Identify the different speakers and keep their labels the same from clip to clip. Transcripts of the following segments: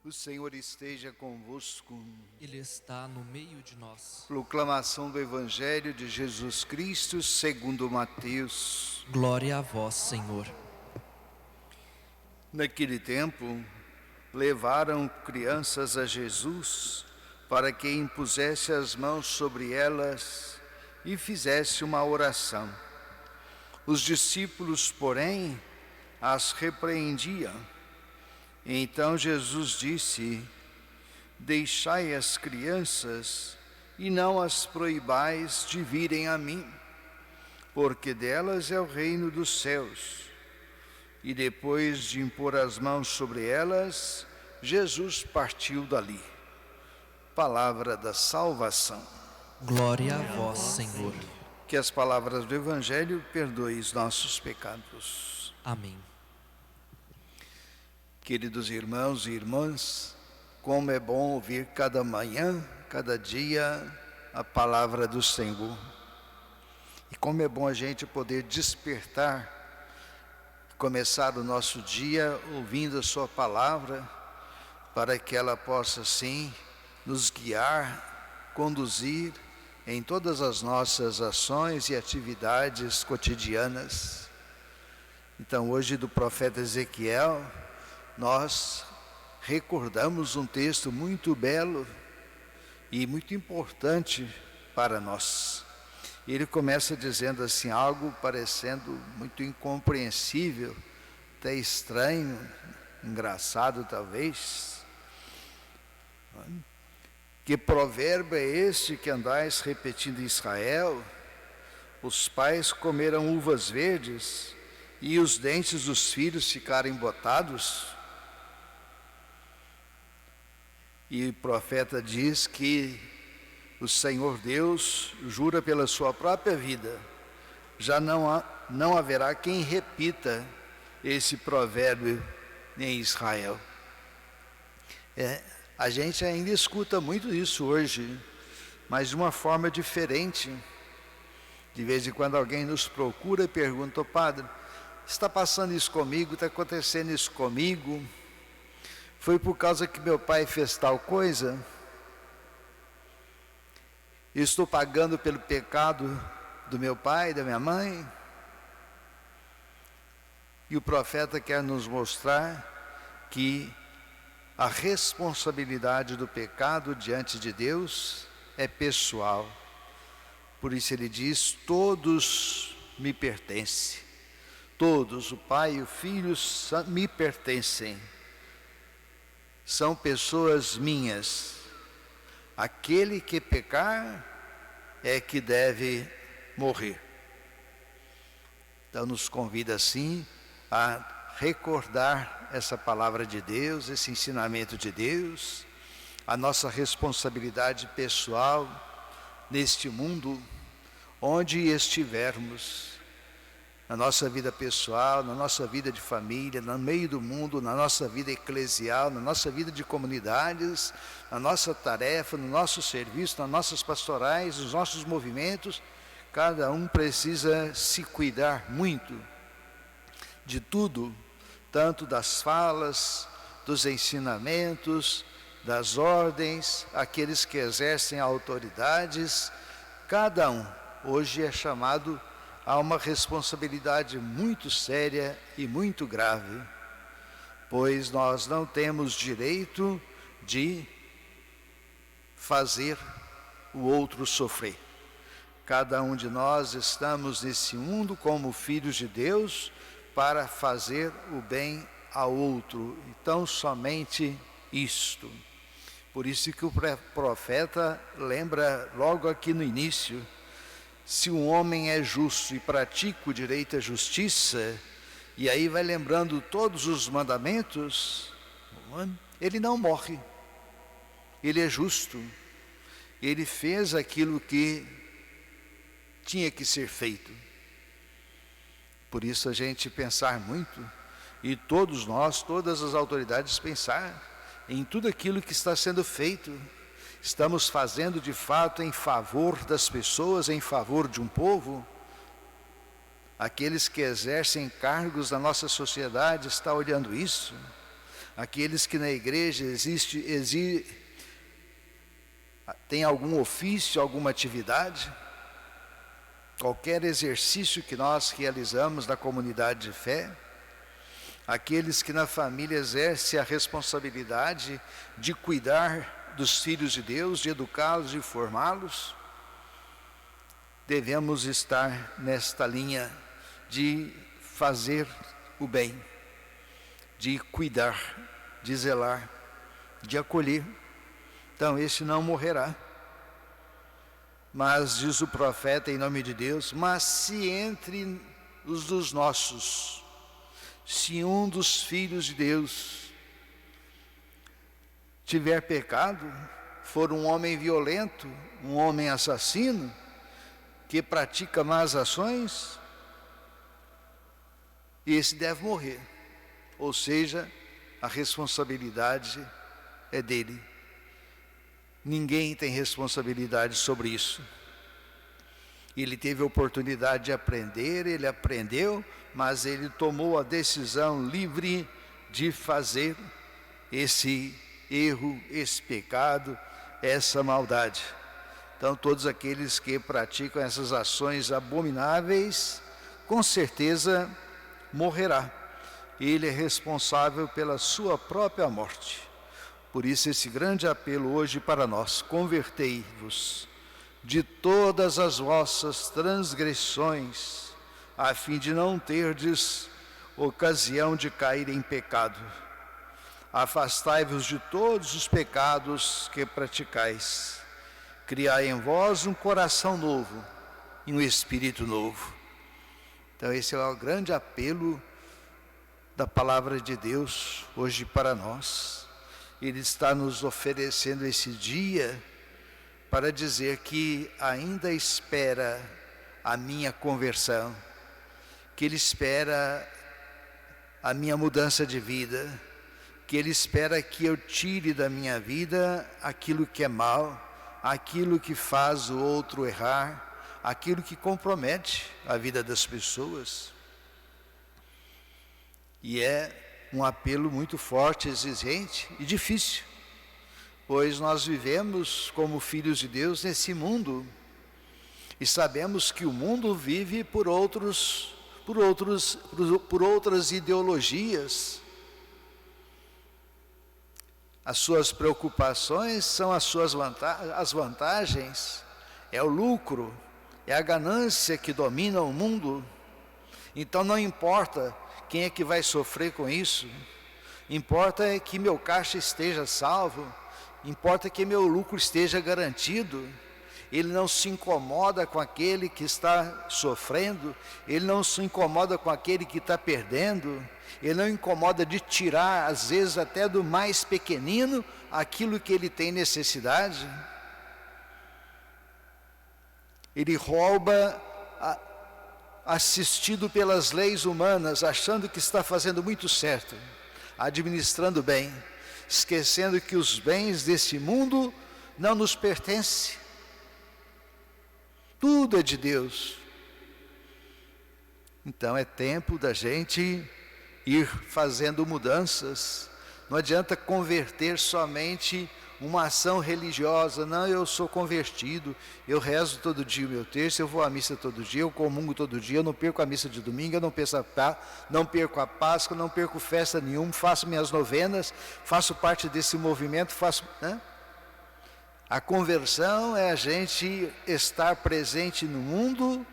Speaker 1: O Senhor esteja convosco.
Speaker 2: Ele está no meio de nós.
Speaker 1: Proclamação do Evangelho de Jesus Cristo segundo Mateus.
Speaker 2: Glória a vós, Senhor.
Speaker 1: Naquele tempo, levaram crianças a Jesus para que impusesse as mãos sobre elas e fizesse uma oração. Os discípulos, porém, as repreendiam. Então Jesus disse: deixai as crianças e não as proibais de virem a mim, porque delas é o reino dos céus. E depois de impor as mãos sobre elas, Jesus partiu dali. Palavra da salvação.
Speaker 2: Glória a vós, Senhor.
Speaker 1: Que as palavras do Evangelho perdoem os nossos pecados.
Speaker 2: Amém.
Speaker 1: Queridos irmãos e irmãs, como é bom ouvir cada manhã, cada dia, a palavra do Senhor. E como é bom a gente poder despertar, começar o nosso dia ouvindo a sua palavra, para que ela possa, sim, nos guiar, conduzir em todas as nossas ações e atividades cotidianas. Então, hoje, do profeta Ezequiel, nós recordamos um texto muito belo e muito importante para nós. Ele começa dizendo assim, algo parecendo muito incompreensível, até estranho, engraçado talvez. Que provérbio é este que andais repetindo em Israel? Os pais comeram uvas verdes e os dentes dos filhos ficaram embotados? E o profeta diz que o Senhor Deus jura pela sua própria vida, já não haverá quem repita esse provérbio em Israel. A gente ainda escuta muito isso hoje, mas de uma forma diferente. De vez em quando alguém nos procura e pergunta: "Ô padre, está passando isso comigo, está acontecendo isso comigo? Foi por causa que meu pai fez tal coisa? Eu estou pagando pelo pecado do meu pai, da minha mãe?" E o profeta quer nos mostrar que a responsabilidade do pecado diante de Deus é pessoal. Por isso ele diz: todos me pertencem. Todos, o pai e o filho, me pertencem. São pessoas minhas. Aquele que pecar é que deve morrer. Então nos convida assim a recordar essa palavra de Deus, esse ensinamento de Deus, a nossa responsabilidade pessoal neste mundo, onde estivermos, na nossa vida pessoal, na nossa vida de família, no meio do mundo, na nossa vida eclesial, na nossa vida de comunidades, na nossa tarefa, no nosso serviço, nas nossas pastorais, nos nossos movimentos. Cada um precisa se cuidar muito de tudo, tanto das falas, dos ensinamentos, das ordens, aqueles que exercem autoridades. Cada um hoje é chamado a uma responsabilidade muito séria e muito grave, pois nós não temos direito de fazer o outro sofrer. Cada um de nós estamos nesse mundo como filhos de Deus para fazer o bem ao outro, então somente isto. Por isso que o profeta lembra logo aqui no início: se um homem é justo e pratica o direito à justiça, e aí vai lembrando todos os mandamentos, ele não morre, ele é justo, ele fez aquilo que tinha que ser feito. Por isso a gente pensar muito, e todos nós, todas as autoridades pensar em tudo aquilo que está sendo feito. Estamos fazendo de fato em favor das pessoas, em favor de um povo? Aqueles que exercem cargos na nossa sociedade estão olhando isso? aqueles que na igreja tem algum ofício, alguma atividade, qualquer exercício que nós realizamos na comunidade de fé, aqueles que na família exercem a responsabilidade de cuidar dos filhos de Deus, de educá-los, de formá-los, devemos estar nesta linha de fazer o bem, de cuidar, de zelar, de acolher. Então esse não morrerá. Mas diz o profeta em nome de Deus, mas se entre os dos nossos, se um dos filhos de Deus tiver pecado, for um homem violento, um homem assassino, que pratica más ações, esse deve morrer. Ou seja, a responsabilidade é dele. Ninguém tem responsabilidade sobre isso. Ele teve a oportunidade de aprender, ele aprendeu, mas ele tomou a decisão livre de fazer esse erro, esse pecado, essa maldade. Então, todos aqueles que praticam essas ações abomináveis, com certeza morrerá. Ele é responsável pela sua própria morte. Por isso, esse grande apelo hoje para nós: convertei-vos de todas as vossas transgressões, a fim de não terdes ocasião de cair em pecado. Afastai-vos de todos os pecados que praticais. Criai em vós um coração novo e um espírito novo. Então esse é o grande apelo da palavra de Deus hoje para nós. Ele está nos oferecendo esse dia para dizer que ainda espera a minha conversão, que Ele espera a minha mudança de vida, que Ele espera que eu tire da minha vida aquilo que é mal, aquilo que faz o outro errar, aquilo que compromete a vida das pessoas. E é um apelo muito forte, exigente e difícil, pois nós vivemos como filhos de Deus nesse mundo e sabemos que o mundo vive por outras ideologias. As suas preocupações são as vantagens, é o lucro, é a ganância que domina o mundo. Então não importa quem é que vai sofrer com isso, importa é que meu caixa esteja salvo, importa que meu lucro esteja garantido. Ele não se incomoda com aquele que está sofrendo, ele não se incomoda com aquele que está perdendo, ele não incomoda de tirar, às vezes até do mais pequenino, aquilo que ele tem necessidade. Ele rouba assistido pelas leis humanas, achando que está fazendo muito certo, administrando bem, esquecendo que os bens desse mundo não nos pertencem. Tudo é de Deus. Então é tempo da gente ir fazendo mudanças. Não adianta converter somente uma ação religiosa. Não, eu sou convertido, eu rezo todo dia o meu terço, eu vou à missa todo dia, eu comungo todo dia, eu não perco a missa de domingo, eu não perco a Páscoa, não perco festa nenhuma, faço minhas novenas, faço parte desse movimento, né? A conversão é a gente estar presente no mundo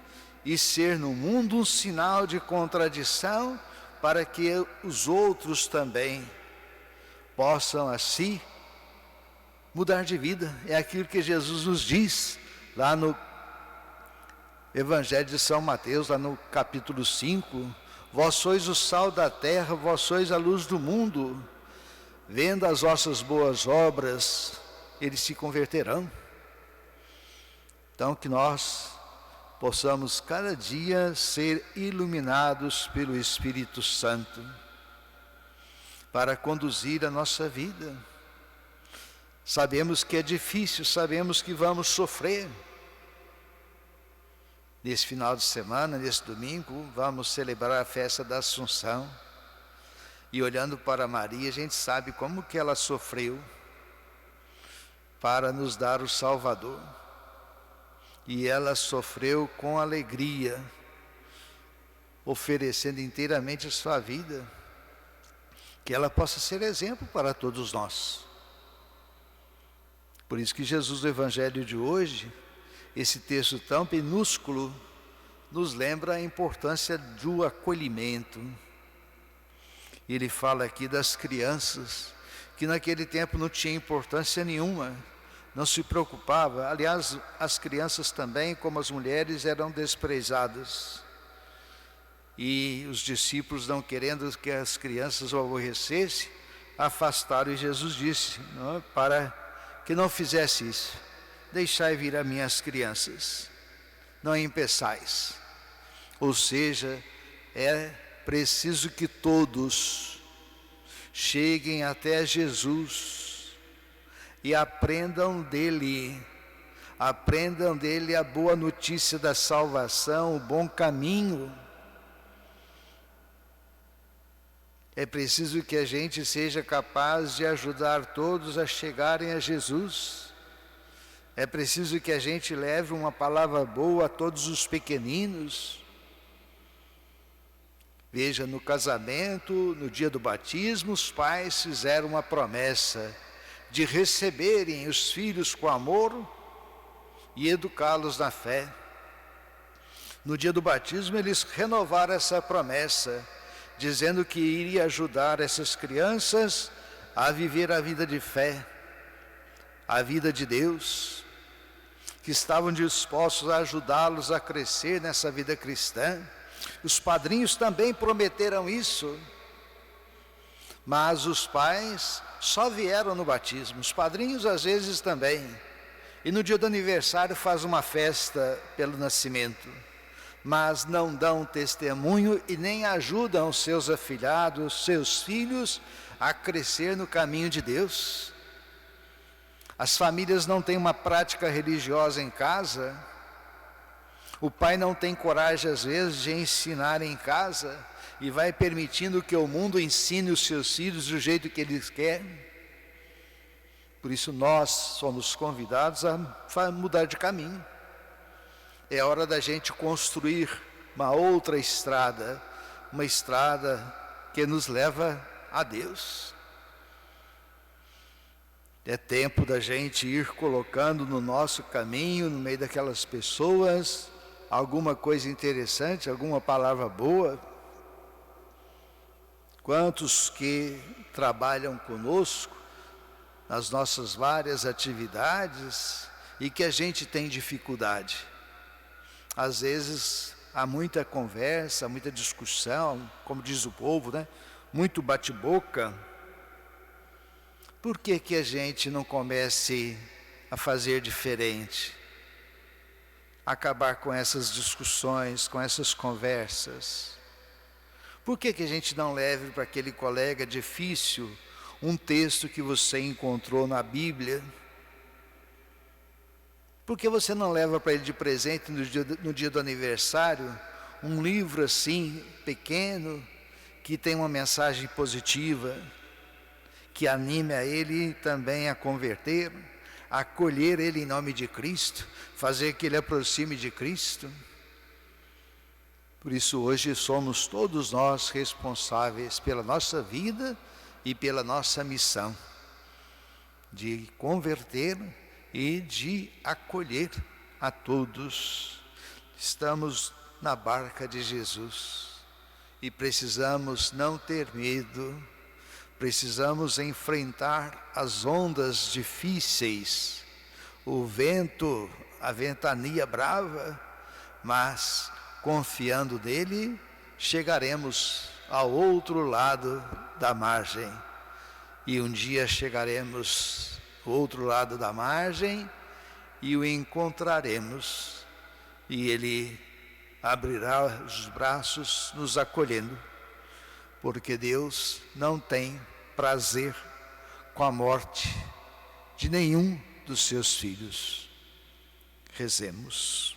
Speaker 1: e ser no mundo um sinal de contradição para que os outros também possam assim mudar de vida. É aquilo que Jesus nos diz lá no Evangelho de São Mateus, lá no capítulo 5. Vós sois o sal da terra, vós sois a luz do mundo. Vendo as vossas boas obras, eles se converterão. Então que nós possamos cada dia ser iluminados pelo Espírito Santo para conduzir a nossa vida. Sabemos que é difícil, sabemos que vamos sofrer. Nesse final de semana, nesse domingo, vamos celebrar a festa da Assunção. E olhando para Maria, a gente sabe como que ela sofreu para nos dar o Salvador. E ela sofreu com alegria, oferecendo inteiramente a sua vida, que ela possa ser exemplo para todos nós. Por isso que Jesus, no Evangelho de hoje, esse texto tão minúsculo, nos lembra a importância do acolhimento. Ele fala aqui das crianças, que naquele tempo não tinha importância nenhuma, não se preocupava. Aliás, as crianças também, como as mulheres, eram desprezadas. E os discípulos, não querendo que as crianças o aborrecessem, afastaram, e Jesus disse, não, para que não fizesse isso: deixai vir a minhas crianças, não impeçais. Ou seja, é preciso que todos cheguem até Jesus e aprendam dele a boa notícia da salvação, o bom caminho. É preciso que a gente seja capaz de ajudar todos a chegarem a Jesus. É preciso que a gente leve uma palavra boa a todos os pequeninos. Veja, no casamento, no dia do batismo, os pais fizeram uma promessa de receberem os filhos com amor e educá-los na fé. No dia do batismo, eles renovaram essa promessa, dizendo que iria ajudar essas crianças a viver a vida de fé, a vida de Deus, que estavam dispostos a ajudá-los a crescer nessa vida cristã. Os padrinhos também prometeram isso, mas os pais só vieram no batismo, os padrinhos às vezes também, e no dia do aniversário faz uma festa pelo nascimento, mas não dão testemunho e nem ajudam os seus afilhados, seus filhos, a crescer no caminho de Deus. As famílias não têm uma prática religiosa em casa. O pai não tem coragem, às vezes, de ensinar em casa e vai permitindo que o mundo ensine os seus filhos do jeito que eles querem. Por isso nós somos convidados a mudar de caminho. É hora da gente construir uma outra estrada, uma estrada que nos leva a Deus. É tempo da gente ir colocando no nosso caminho, no meio daquelas pessoas, alguma coisa interessante, alguma palavra boa. Quantos que trabalham conosco nas nossas várias atividades e que a gente tem dificuldade. Às vezes há muita conversa, muita discussão, como diz o povo, né? Muito bate-boca. Por que que a gente não comece a fazer diferente? Acabar com essas discussões, com essas conversas? Por que que a gente não leve para aquele colega difícil um texto que você encontrou na Bíblia? Por que você não leva para ele de presente no dia do aniversário um livro assim, pequeno, que tem uma mensagem positiva, que anime a ele também a converter, a acolher ele em nome de Cristo, fazer que ele aproxime de Cristo? Por isso hoje somos todos nós responsáveis pela nossa vida e pela nossa missão de converter e de acolher a todos. Estamos na barca de Jesus e precisamos não ter medo, precisamos enfrentar as ondas difíceis, o vento, a ventania brava, mas confiando nele, chegaremos ao outro lado da margem. E um dia chegaremos ao outro lado da margem e o encontraremos. E ele abrirá os braços nos acolhendo, porque Deus não tem prazer com a morte de nenhum dos seus filhos. Rezemos.